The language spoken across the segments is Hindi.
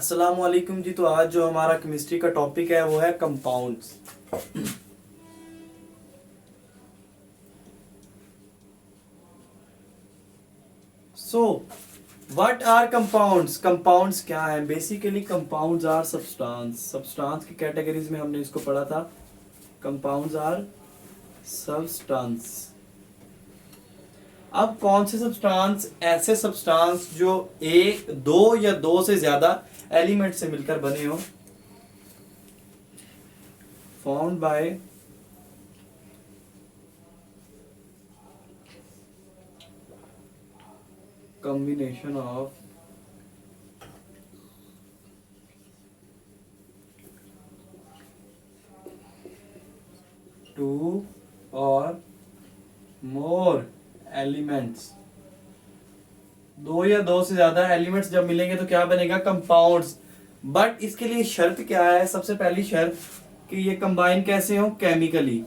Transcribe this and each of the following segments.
अस्सलाम वालेकुम जी। तो आज जो हमारा केमिस्ट्री का टॉपिक है वो है compounds. So what are compounds? Compounds क्या है? Basically compounds are substance. Substance की कैटेगरीज में हमने इसको पढ़ा था। Compounds are substance. अब कौन से सब्सटेंस? ऐसे सब्सटेंस जो एक, दो या दो से ज्यादा एलिमेंट से मिलकर बने हो, formed by combination of two or more elements। दो या दो से ज्यादा एलिमेंट्स जब मिलेंगे तो क्या बनेगा? कंपाउंड्स। बट इसके लिए शर्त क्या है? सबसे पहली शर्त कि ये कंबाइन कैसे हो? केमिकली।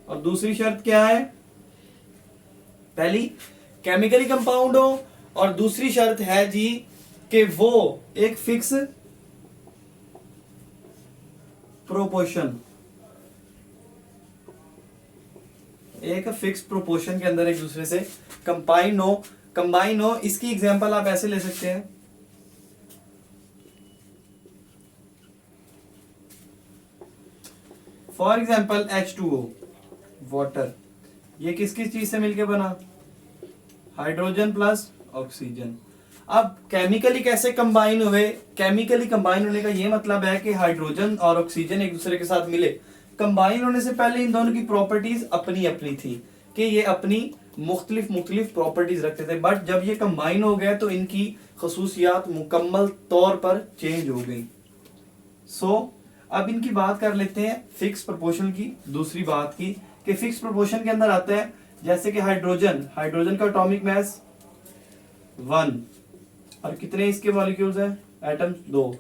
और दूसरी शर्त क्या है? पहली केमिकली कंपाउंड हो, और दूसरी शर्त है जी कि वो एक फिक्स प्रोपोर्शन, एक फिक्स प्रोपोर्शन के अंदर एक दूसरे से कंबाइन हो। इसकी एग्जांपल आप ऐसे ले सकते हैं। फॉर एग्जांपल H2O, वाटर, ये किस किस चीज से मिलकर बना? Hydrogen plus oxygen. अब केमिकली कैसे कंबाइन हुए? केमिकली कंबाइन होने का ये मतलब है कि हाइड्रोजन और ऑक्सीजन एक दूसरे के साथ मिले। कंबाइन होने से पहले इन दोनों की प्रॉपर्टीज अपनी अपनी थी कि ये अपनी मुख्तलिफ प्रॉपर्टीज रखते थे, बट जब ये कंबाइन हो गए तो इनकी खसूसियात मुकम्मल तौर पर चेंज हो गई। अब इनकी बात कर लेते हैं फिक्स प्रोपोर्शन की। दूसरी बात की कि फिक्स प्रोपोर्शन के अंदर आता है जैसे कि हाइड्रोजन का एटॉमिक मास 1, और कितने इसके मॉलिक्यूल्स हैं? एटम्स 2।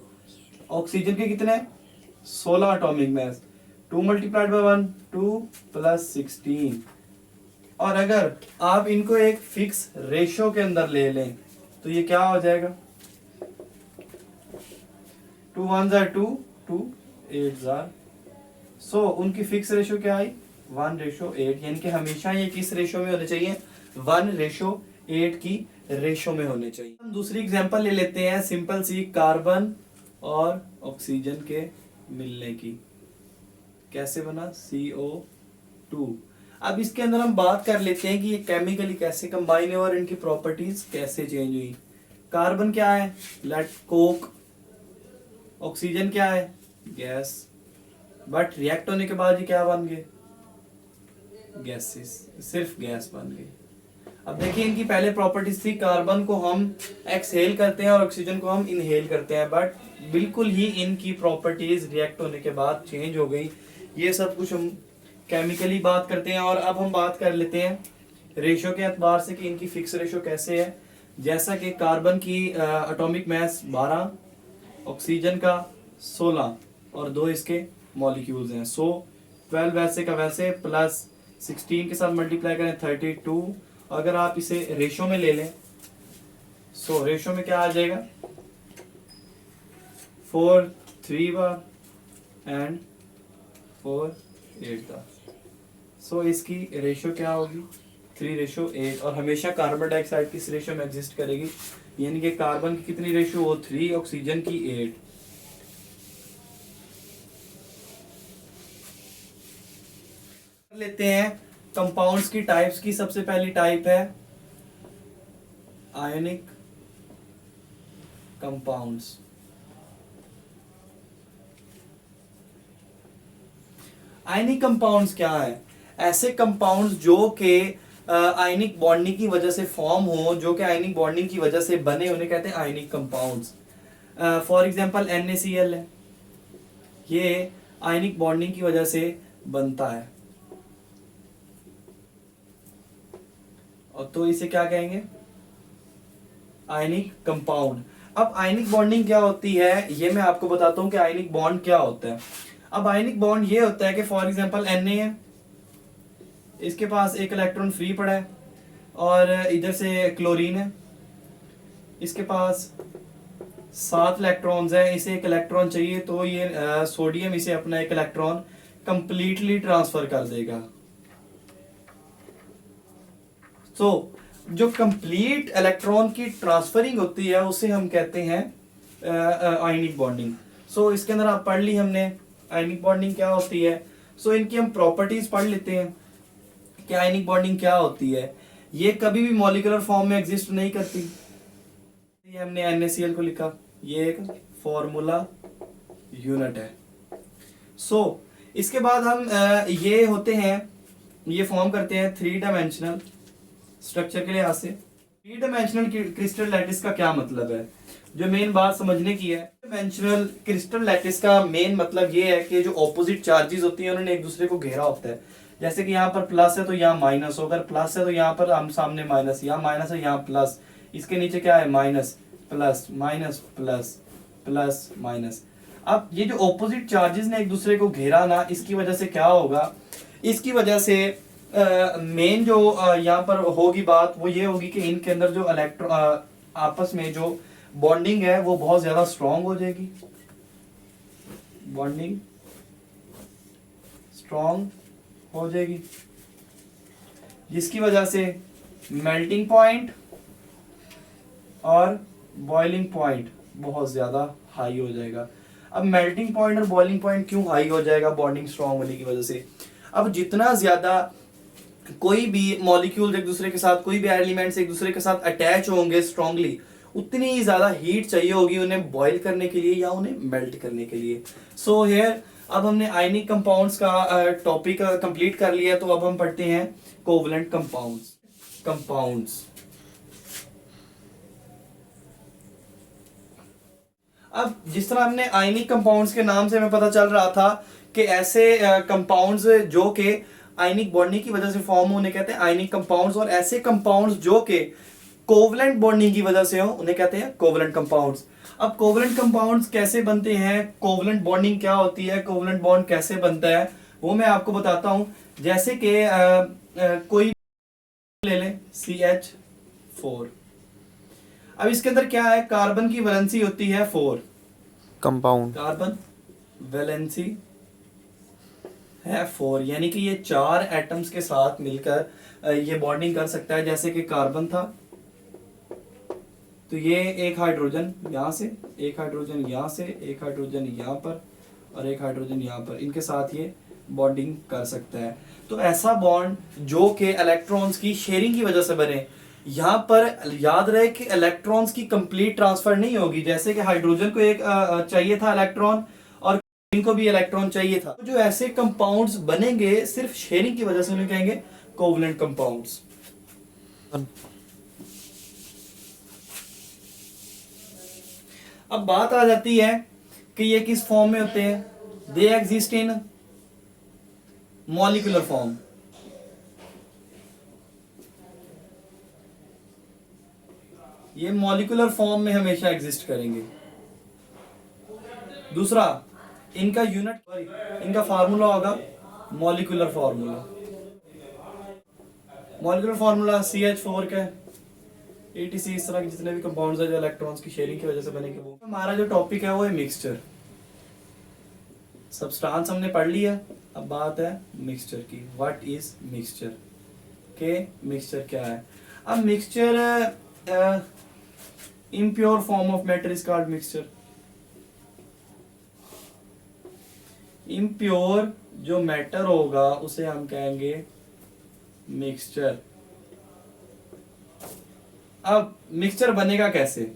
ऑक्सीजन के कितने? 16 atomic mass. 2 multiplied by 1, 2 plus 16। और अगर आप इनको एक फिक्स रेशो के अंदर ले लें तो ये क्या हो जाएगा? 2 1s are 2, 2 8s are। सो उनकी फिक्स रेशो क्या आई? 1:8। यानी कि हमेशा ये किस रेशो में होने चाहिए? 1:8 की रेशो में होने चाहिए। हम दूसरी एग्जांपल ले लेते हैं, सिंपल सी, कार्बन और ऑक्सीजन के मिलने की। कैसे बना? CO2। अब इसके अंदर हम बात कर लेते हैं कि ये केमिकली कैसे कंबाइन है और इनकी प्रॉपर्टीज कैसे चेंज हुई। कार्बन क्या है? Late Coke. ऑक्सीजन क्या है? गैस। बट रिएक्ट होने के बाद ये क्या बन गए? गैसेस, सिर्फ गैस बन गई। अब देखिए इनकी पहले प्रॉपर्टीज थी, कार्बन को हम एक्सहेल करते हैं और ऑक्सीजन को हम इनहेल करते हैं, बट बिल्कुल ही इनकी प्रॉपर्टीज रिएक्ट होने के बाद चेंज हो गई। ये सब कुछ हम केमिकली बात करते हैं। और अब हम बात कर लेते हैं रेशो के एतबार से कि इनकी फिक्स रेशो कैसे है। जैसा कि कार्बन की एटॉमिक मास 12, ऑक्सीजन का 16 और 2 इसके मॉलिक्यूल्स हैं। 12 वैसे का वैसे प्लस 16 के साथ मल्टीप्लाई करें 32। अगर आप इसे रेशो में ले लें, रेशो में क्या आ जाएगा? 4 3 बार एंड 4 8 बार। इसकी रेशो क्या होगी? 3:8। और हमेशा कार्बन डाइऑक्साइड किस रेशो में एग्जिस्ट करेगी? यानी कि कार्बन की कितनी रेशो हो? 3, ऑक्सीजन की 8। लेते हैं कंपाउंड्स की टाइप्स की। सबसे पहली टाइप है आयनिक कंपाउंड्स। आयनिक कंपाउंड्स क्या है? ऐसे कंपाउंड्स जो कि आयनिक बॉन्डिंग की वजह से फॉर्म हो, जो कि आयनिक बॉन्डिंग की वजह से बने, उन्हें कहते हैं ionic compounds. For example NaCl है, ये आयनिक बॉन्डिंग की वजह से बनता है, और तो इसे क्या कहेंगे? Ionic compound. अब आयनिक बॉन्डिंग क्या होती है ये मैं आपको बताता हूं कि आयनिक बॉन्ड क्या होता है। अब आयनिक बॉन्ड ये होता है कि फॉर एग्जांपल Na है, इसके पास एक इलेक्ट्रॉन फ्री पड़ा है, और इधर से क्लोरीन है, इसके पास 7 इलेक्ट्रॉन्स है, इसे एक इलेक्ट्रॉन चाहिए, तो ये सोडियम इसे अपना एक इलेक्ट्रॉन कंप्लीटली ट्रांसफर कर देगा। तो जो कंप्लीट इलेक्ट्रॉन की ट्रांसफरिंग होती है उसे हम कहते हैं आयनिक बॉन्डिंग। सो इसके अंदर आप पढ़ ली हमने आयनिक बॉन्डिंग क्या होती है। सो इनकी हम प्रॉपर्टीज पढ़ लेते हैं कि आयनिक बॉन्डिंग क्या होती है। ये कभी भी मॉलिक्यूलर फॉर्म में एग्जिस्ट नहीं करती। ये हमने NaCl को लिखा, ये एक फॉर्मूला यूनिट है। सो इसके बाद हम ये होते हैं, ये फॉर्म करते हैं 3 डायमेंशनल स्ट्रक्चर के लिहाज से। 3 डायमेंशनल क्रिस्टल लैटिस का क्या मतलब है, जो मेन बात समझने की है। डायमेंशनल क्रिस्टल लैटिस का मेन मतलब ये है कि जो ऑपोजिट चार्जेस होती हैं उन्होंने एक दूसरे को घेरा होता है। जैसे कि यहाँ पर प्लस है तो यहाँ माइनस, अगर प्लस है तो यहाँ पर हम सामने माइनस, यहाँ माइनस है यहाँ प्लस, इसके नीचे क्या है minus plus minus plus plus minus. अब ये जो ऑपोजिट चार्जेस ने एक दूसरे को घेरा ना, इसकी वजह से क्या होगा, इसकी वजह से मेन जो यहाँ पर होगी बात वो ये होगी कि इनके अंदर जो आपस में जो बॉन्डिंग है वो बहुत ज्यादा स्ट्रांग हो जाएगी, बॉन्डिंग स्ट्रांग हो जाएगी, जिसकी वजह से मेल्टिंग पॉइंट और बॉइलिंग पॉइंट बहुत ज्यादा हाई हो जाएगा। अब मेल्टिंग पॉइंट और बॉइलिंग पॉइंट क्यों हाई हो जाएगा, बॉन्डिंग स्ट्रांग होने की वजह से। अब जितना ज्यादा कोई भी मॉलिक्यूल एक दूसरे के साथ, कोई भी एलिमेंट्स एक दूसरे के साथ अटैच होंगे स्ट्रांगली, उतनी ही ज्यादा हीट चाहिए होगी उन्हें बॉईल करने के लिए या उन्हें मेल्ट करने के लिए। सो हियर अब हमने आयनिक कंपाउंड्स का टॉपिक कंप्लीट कर लिया, तो अब हम पढ़ते हैं कोवलेंट कंपाउंड्स। अब जिस तरह हमने आयनिक कंपाउंड्स के नाम से हमें पता चल रहा था कि ऐसे कंपाउंड्स जो कि आयनिक बॉन्डिंग की वजह से फॉर्म होने कहते हैं आयनिक कंपाउंड्स, और ऐसे कंपाउंड्स जो कि कोवलेंट बॉन्डिंग की वजह से हो उन्हें कहते हैं कोवलेंट कंपाउंड्स। अब कोवलेंट कंपाउंड्स कैसे बनते हैं, कोवलेंट बॉन्डिंग क्या होती है, कोवलेंट बॉन्ड कैसे बनता है, वो मैं आपको बताता हूं। जैसे कि कोई ले लें CH4। अब इसके अंदर क्या है, कार्बन की वैलेंसी होती है 4, कंपाउंड कार्बन वैलेंसी है 4, यानी कि ये 4 एटम्स के साथ मिलकर ये बॉन्डिंग कर सकता है। जैसे कि कार्बन था तो ये एक हाइड्रोजन यहाँ से, एक हाइड्रोजन यहाँ से, एक हाइड्रोजन यहाँ पर और एक हाइड्रोजन यहाँ पर, इनके साथ ये बॉन्डिंग कर सकता है। तो ऐसा बॉन्ड जो कि इलेक्ट्रॉन्स की शेयरिंग की वजह से बने। यहाँ पर याद रहे कि इलेक्ट्रॉन्स की कंप्लीट ट्रांसफर नहीं होगी, जैसे कि हाइड्रोजन को एक चाहिए था इलेक्ट्रॉन और इनको भी इलेक्ट्रॉन चाहिए था। तो जो ऐसे कंपाउंड्स बनेंगे सिर्फ शेयरिंग की वजह से उन्हें कहेंगे कोवलेंट कंपाउंड्स। अब बात आ जाती है कि ये किस फॉर्म में होते हैं, they exist in molecular form. ये मॉलिक्यूलर फॉर्म में हमेशा एग्जिस्ट करेंगे। दूसरा, इनका यूनिट, इनका फार्मूला होगा molecular formula. Molecular formula CH4 का ATC, इस तरह के जितने भी कंपाउंड्स है जो इलेक्ट्रॉन्स की शेयरिंग की वजह से बनेंगे। वो हमारा जो टॉपिक है वो है मिक्सचर। सब्सटेंस हमने पढ़ लिया, अब बात है मिक्सचर की। व्हाट इज मिक्सचर, के मिक्सचर क्या है। अब mixture impure form of matter is called mixture। impure जो मैटर होगा उसे हम कहेंगे मिक्सचर। अब मिक्सचर बनेगा कैसे,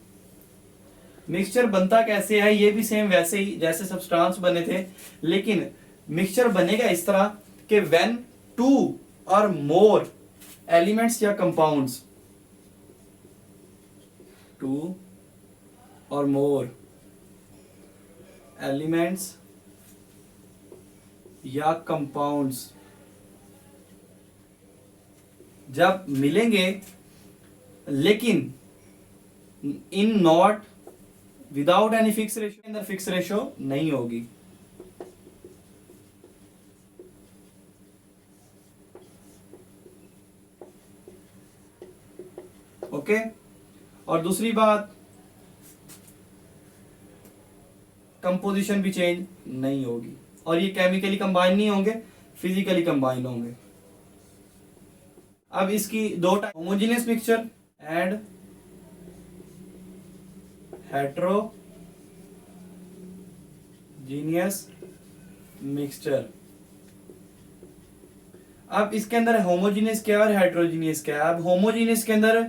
मिक्सचर बनता कैसे है, ये भी सेम वैसे ही जैसे सब्सटेंस बने थे, लेकिन मिक्सचर बनेगा इस तरह कि व्हेन 2 और मोर एलिमेंट्स या कंपाउंड्स, 2 और मोर एलिमेंट्स या कंपाउंड्स जब मिलेंगे, लेकिन in not without any fix ratio, अंदर फिक्स रेशियो नहीं होगी। ओके। और दूसरी बात, कंपोजिशन भी चेंज नहीं होगी, और ये केमिकली कंबाइन नहीं होंगे, फिजिकली कंबाइन होंगे। अब इसकी दो type, homogeneous mixture and heterogeneous mixture. अब इसके अंदर होमोजीनियस क्या है और हेट्रोजीनियस क्या है। अब होमोजीनियस के अंदर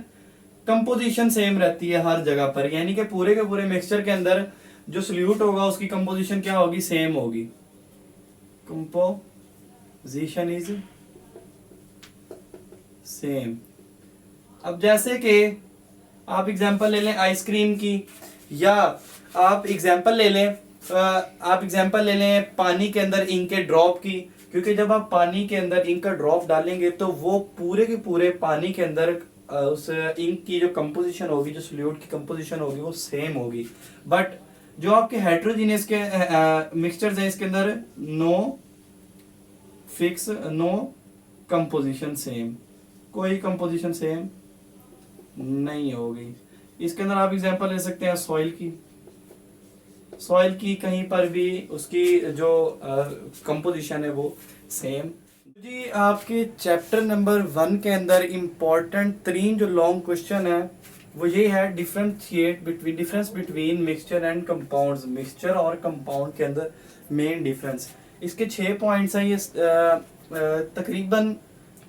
कंपोजिशन सेम रहती है हर जगह पर, यानी कि पूरे के पूरे मिक्सचर के अंदर जो सोल्यूट होगा उसकी कंपोजिशन क्या होगी, सेम होगी। Composition is same. अब जैसे कि आप एग्जांपल ले लें आइसक्रीम की, या आप एग्जांपल ले लें पानी के अंदर इंक के ड्रॉप की, क्योंकि जब आप पानी के अंदर इंक का ड्रॉप डालेंगे तो वो पूरे के पूरे पानी के अंदर उस इंक की जो कंपोजिशन होगी, जो सोल्यूट की कंपोजिशन होगी वो सेम होगी। बट जो आपके हेट्रोजीनियस के मिक्सचर्स हैं इसके अंदर नो कंपोजिशन सेम, कोई कंपोजिशन सेम नहीं होगी। इसके अंदर आप एग्जांपल ले सकते हैं सॉइल की कहीं पर भी उसकी जो कंपोजिशन है वो सेम। जी आपके चैप्टर नंबर 1 के अंदर इम्पोर्टेंट 3 जो लॉन्ग क्वेश्चन है वो ये है, difference between mixture and compounds. Mixture और कंपाउंड के अंदर मेन डिफरेंस, इसके 6 पॉइंट्स हैं। ये तकरीबन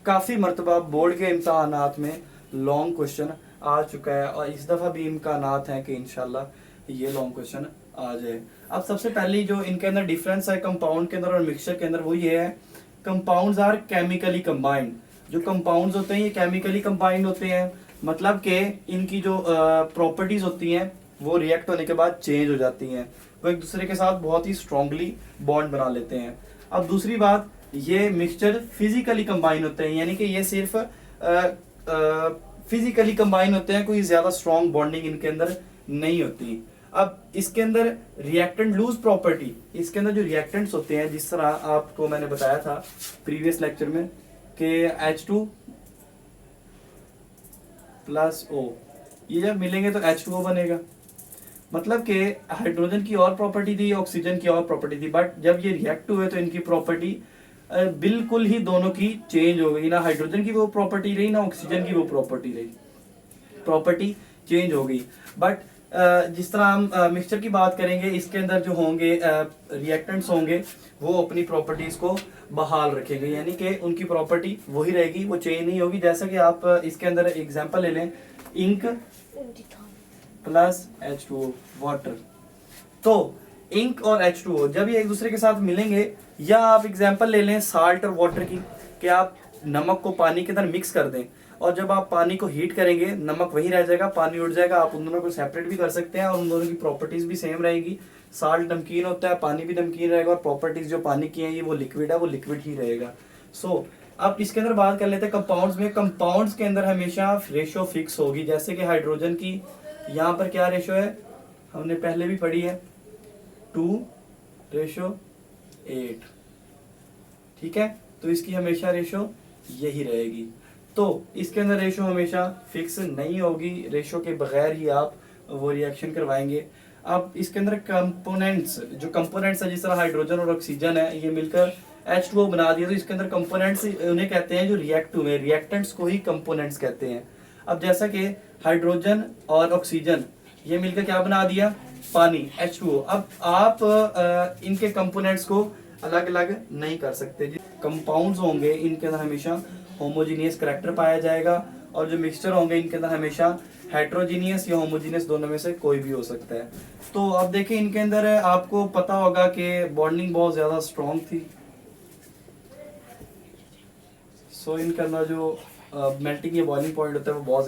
काफ़ी मरतबा बोर्ड के इम्तहानात में लॉन्ग क्वेश्चन आ चुका है, और इस दफ़ा भी इम्कानात हैं कि इंशाल्लाह ये लॉन्ग क्वेश्चन आ जाए। अब सबसे पहले जो इनके अंदर डिफरेंस है कंपाउंड के अंदर और मिक्सचर के अंदर वो ये है, कंपाउंड्स आर केमिकली कंबाइंड। जो कंपाउंड्स होते हैं ये केमिकली कंबाइंड होते हैं, मतलब कि इनकी जो प्रॉपर्टीज होती हैं वो रिएक्ट होने के बाद चेंज हो जाती हैं, वो एक दूसरे के साथ बहुत ही स्ट्रांगली बॉन्ड बना लेते हैं। अब दूसरी बात, ये मिक्सचर फिजिकली कंबाइन होते हैं, यानी कि ये सिर्फ फिजिकली कंबाइन होते हैं, कोई ज्यादा स्ट्रॉन्ग बॉन्डिंग इनके अंदर नहीं होती। अब इसके अंदर रिएक्टेंट लूज प्रॉपर्टी, इसके अंदर जो रिएक्टेंट्स होते हैं, जिस तरह आपको मैंने बताया था प्रीवियस लेक्चर में कि H2 प्लस O, ये जब मिलेंगे तो H2O बनेगा, मतलब कि हाइड्रोजन की और प्रॉपर्टी थी, ऑक्सीजन की और प्रॉपर्टी थी, बट जब ये रिएक्ट हुए तो इनकी प्रॉपर्टी बिल्कुल ही दोनों की चेंज हो गई। ना हाइड्रोजन की वो प्रॉपर्टी रही, ना ऑक्सीजन की वो प्रॉपर्टी रही, प्रॉपर्टी चेंज हो गई। बट जिस तरह हम मिक्सचर की बात करेंगे, इसके अंदर जो होंगे रिएक्टेंट्स होंगे वो अपनी प्रॉपर्टीज को बहाल रखेंगे, यानी कि उनकी प्रॉपर्टी वही रहेगी, वो चेंज नहीं होगी। जैसा कि आप इसके अंदर एग्जांपल ले लें, इंक प्लस H2O वाटर, तो इंक और H2O जब ये एक दूसरे के साथ मिलेंगे, या आप एग्जांपल ले लें साल्ट और वाटर की, कि आप नमक को पानी के अंदर मिक्स कर दें और जब आप पानी को हीट करेंगे नमक वहीं रह जाएगा, पानी उड़ जाएगा। आप उन दोनों को सेपरेट भी कर सकते हैं और उन दोनों की प्रॉपर्टीज भी सेम रहेगी। साल्ट नमकीन होता है, पानी भी नमकीन रहेगा, और प्रॉपर्टीज जो पानी की है ये वो लिक्विड है, वो लिक्विड ही रहेगा। सो अब इसके अंदर बात कर लेते हैं कंपाउंड्स में। कंपाउंड्स के अंदर हमेशा रेशो फिक्स होगी, जैसे कि हाइड्रोजन की यहाँ पर क्या रेशो है, हमने पहले भी पढ़ी है 2:8, ठीक है, तो इसकी हमेशा रेशो यही रहेगी। तो इसके अंदर रेशो हमेशा फिक्स नहीं होगी, रेशो के बगैर ही आप वो रिएक्शन करवाएंगे। अब इसके अंदर कंपोनेंट्स, जो कंपोनेंट्स है जिस तरह हाइड्रोजन और ऑक्सीजन है, ये मिलकर H2O बना दिया, तो इसके अंदर कंपोनेंट्स उन्हें कहते हैं जो रिएक्ट हुए, रिएक्टेंट्स को ही कंपोनेंट्स कहते हैं। अब जैसा कि हाइड्रोजन और ऑक्सीजन ये मिलकर क्या बना दिया, पानी H2O। अब आप इनके कंपोनेंट्स को अलग अलग नहीं कर सकते। कंपाउंड्स होंगे इनके अंदर हमेशा होमोजीनियस करैक्टर पाया जाएगा, और जो मिक्सचर होंगे इनके अंदर हमेशा हेट्रोजीनियस या होमोजीनियस, दोनों में से कोई भी हो सकता है। तो अब देखिए इनके अंदर आपको पता होगा कि बॉन्डिंग बहुत ज्यादा स्ट्रॉन्ग थी। सो इनके अंदर जो मेल्टिंग या बॉइलिंग पॉइंट होता है वो बहुत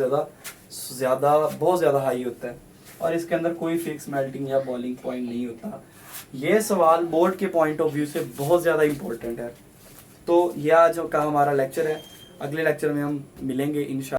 ज्यादा हाई होता है, और इसके अंदर कोई फिक्स मेल्टिंग या बॉइलिंग पॉइंट नहीं होता। ये सवाल बोर्ड के पॉइंट ऑफ व्यू से बहुत ज्यादा इंपॉर्टेंट है। तो यह आज का हमारा लेक्चर है, अगले लेक्चर में हम मिलेंगे इंशाल्लाह।